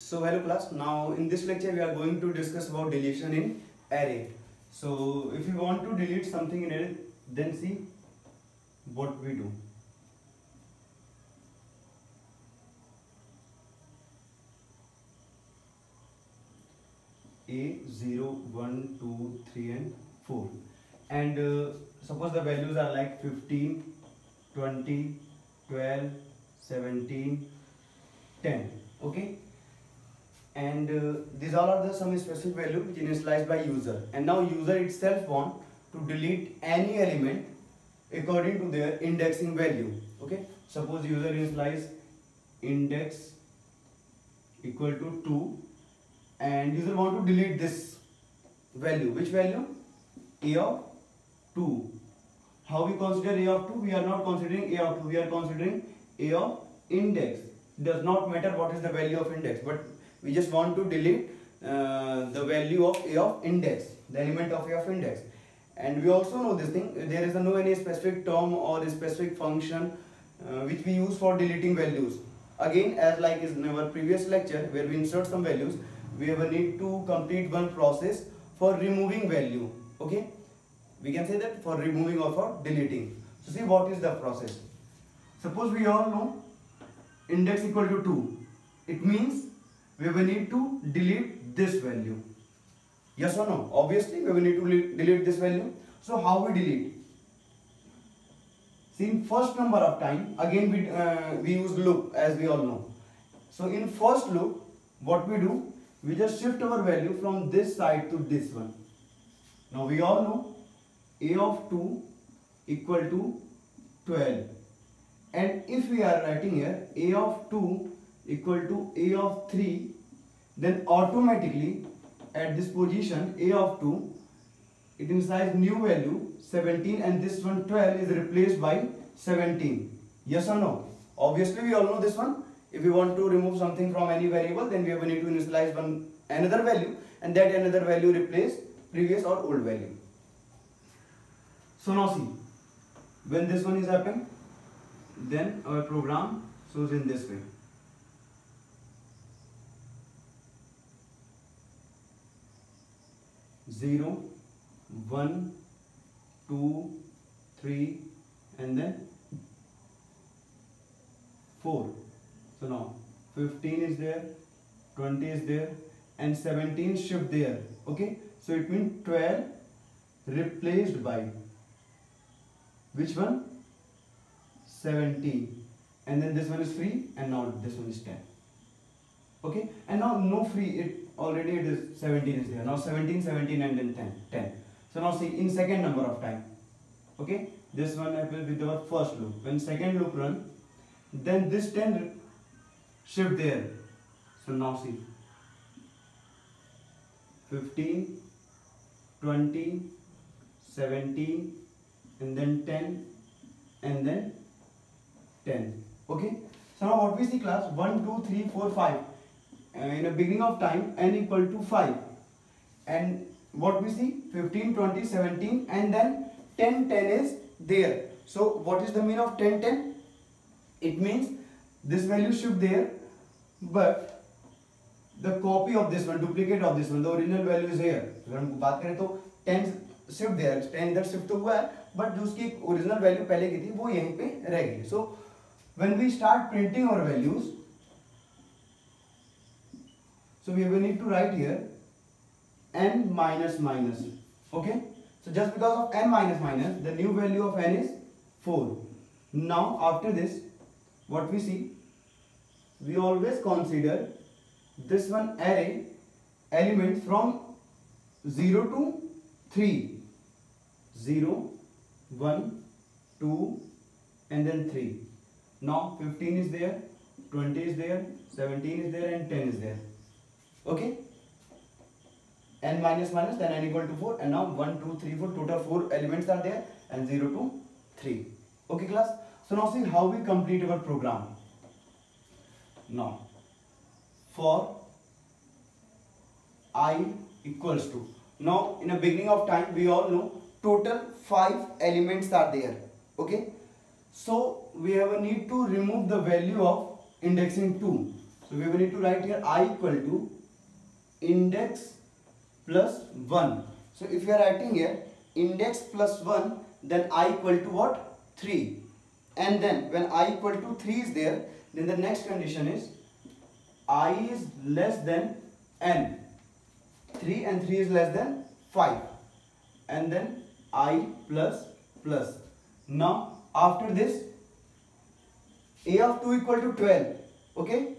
So hello class, now in this lecture we are going to discuss about deletion in array. So if you want to delete something in array, then see what we do. A 0, 1, 2, 3 and 4. And suppose the values are like 15, 20, 12, 17, 10. Okay. And these all are the some specific value which is initialized by user, and now user itself want to delete any element according to their indexing value. Okay, suppose user initialize index equal to 2 and user want to delete this value. Which value? A of 2. How we consider A of 2? We are not considering A of 2, we are considering A of index. It does not matter what is the value of index, but we just want to delete the value of A of index, the element of A of index. And we also know this thing, there is no any specific term or a specific function which we use for deleting values. Again, as like in our previous lecture where we insert some values, we ever need to complete one process for removing value. Okay, we can say that for removing or for deleting. So see what is the process. Suppose we all know index equal to 2. It means we will need to delete this value. Yes or no? Obviously we will need to delete this value. So how we delete? See, in first number of time, again we use loop, as we all know. So in first loop, what we do, we just shift our value from this side to this one. Now we all know A of 2 equal to 12, and if we are writing here A of 2 equal to A of 3, then automatically at this position A of 2, it initializes new value 17, and this one 12 is replaced by 17. Yes or no? Obviously we all know this one. If we want to remove something from any variable, then we have need to initialize another value, and that another value replace previous or old value. So now see, when this one is happening, then our program shows in this way. Zero, 1, 2, 3, and then 4. So now 15 is there, 20 is there, and 17 shift there. Okay, so it means 12 replaced by which one? 17, and then this one is free, and now this one is 10. Okay, and now no free, already it is 17 is there. Now 17, 17 and then 10, 10. So now see, in second number of time, okay, this one happens with our first loop. When second loop run, then this 10 shift there. So now see, 15, 20, 17, and then 10, and then 10. Okay, so now what we see class, 1, 2, 3, 4, 5. In the beginning of time, n equal to 5, and what we see, 15, 20, 17, and then 10, 10 is there. So what is the mean of 10, 10? It means this value shift there, but the copy of this one, duplicate of this one, the original value is here. अगर हम बात करें तो 10 shift there, 10 इधर shift तो हुआ है, but जो उसकी original value पहले की थी वो यहीं पे रह गई. So when we start printing our values, so we will need to write here n minus minus. Okay, so just because of n minus minus, the new value of n is 4. Now after this, what we see, we always consider this one array elements from 0 to 3. 0, 1, 2, and then 3. Now 15 is there, 20 is there, 17 is there, and 10 is there. Okay, n minus minus, then n equal to 4, and now 1, 2, 3, 4, total 4 elements are there, and 0 to 3. Okay class, so now see how we complete our program. Now for I equals to, now in the beginning of time we all know total 5 elements are there. Okay, so we have a need to remove the value of indexing 2. So we will need to write here I equal to index plus 1. So if you are writing here index plus 1, then I equal to what? 3. And then when I equal to 3 is there, then the next condition is I is less than n. 3 and 3 is less than 5. And then I plus plus. Now after this, a of 2 equal to 12. Okay.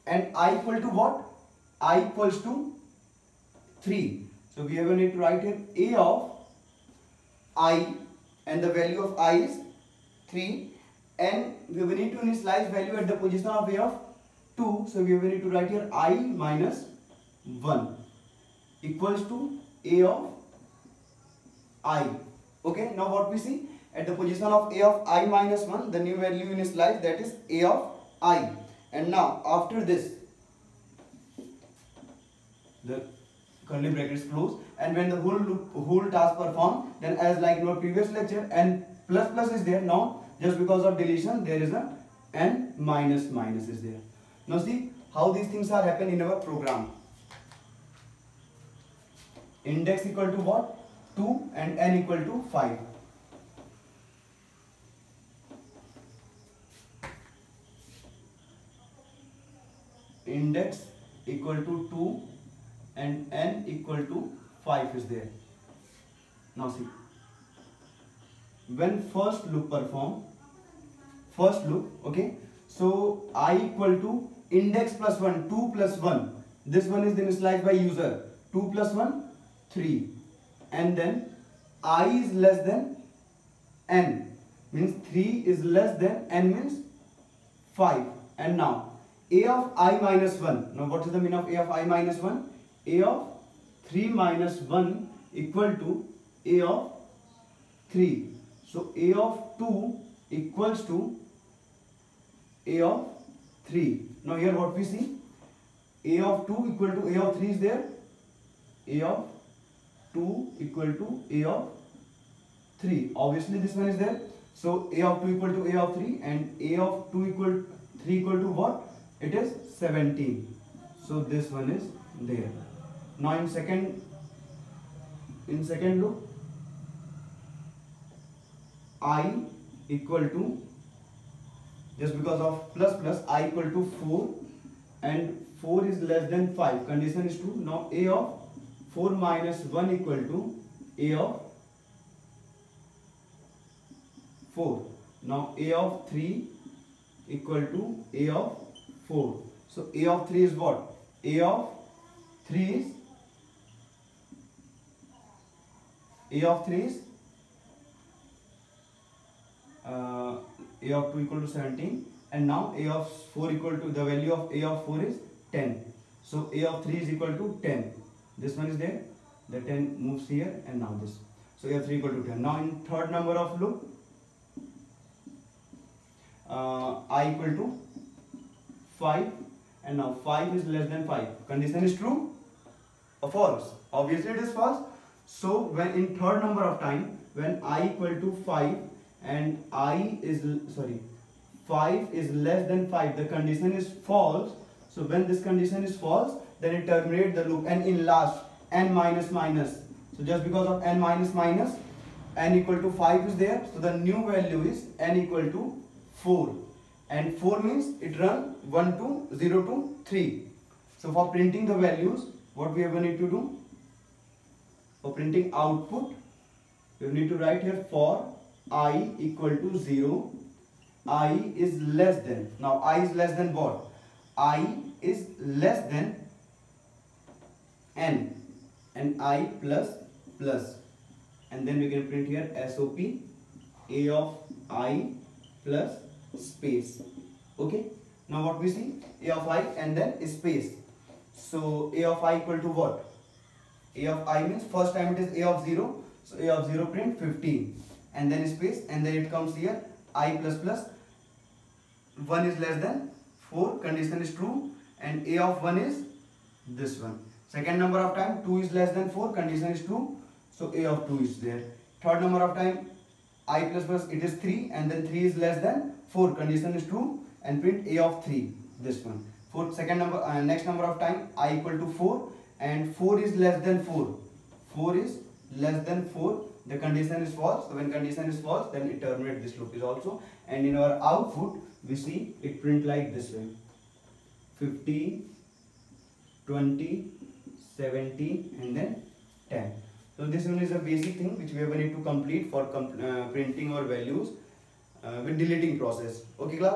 And I equal to what? I equals to 3. So we have need to write here a of I, and the value of I is 3, and we will need to initialize value at the position of a of 2. So we will need to write here I minus 1 equals to a of I. Okay, now what we see at the position of a of I minus 1, the new value initialized, that is a of I. And now after this, the curly brackets close, and when the whole task performed, then as like in our previous lecture, and plus plus is there. Now just because of deletion there is a n minus minus is there. Now see how these things are happen in our program. Index equal to what? 2 and n equal to 5. Index equal to 2 and n equal to 5 is there. Now see, when first loop perform, okay, so I equal to index plus 1, 2 plus 1, this one is then initialized by user, 2 plus 1, 3, and then I is less than n, means 3 is less than n means 5, and now a of I minus 1, now what is the meaning of a of I minus 1? A of 3 minus 1 equal to a of 3. So a of 2 equals to a of 3. Now here what we see, a of 2 equal to a of 3 is there, a of 2 equal to a of 3. Obviously this one is there. So a of 2 equal to a of 3, and a of 2 equal 3 equal to what? It is 17. So this one is there. Now in second loop, I equal to, just because of plus plus, I equal to 4, and 4 is less than 5. Condition is true. Now a of 4 minus 1 equal to a of 4. Now a of 3 equal to a of 4. So a of 3 is what? A of 3 is a of 2 equal to 17, and now a of 4 equal to, the value of a of 4 is 10. So a of 3 is equal to 10. This one is there, the 10 moves here, and now this. So a of 3 equal to 10. Now in third number of loop, I equal to 5, and now 5 is less than 5. Condition is true or false? Obviously it is false. So when in third number of time, when I equal to 5 and 5 is less than 5, the condition is false. So when this condition is false, then it terminates the loop, and in last n minus minus. So just because of n minus minus, n equal to 5 is there. So the new value is n equal to 4, and 4 means it run 1 to 0 to 3. So for printing the values, what we ever need to do? For printing output, you need to write here for I equal to 0, I is less than. Now I is less than what? I is less than n, and I plus plus, and then we can print here SOP a of I plus space. Okay, now what we see, a of I and then space. So a of I equal to what? A of I means first time it is a of 0, so a of 0 print 15, and then space, and then it comes here I plus plus, 1 is less than 4, condition is true, and a of 1 is this one. Second number of time 2 is less than 4, condition is true, so a of 2 is there. Third number of time I plus plus, it is 3, and then 3 is less than 4, condition is true, and print a of 3, this one. for second number, next number of time I equal to 4, and 4 is less than 4. 4 is less than 4. The condition is false. So when condition is false, then it terminates this loop is also. And in our output, we see it print like this way: 15, 20, 17, and then 10. So this one is a basic thing which we will need to complete for printing our values with deleting process. Okay, class.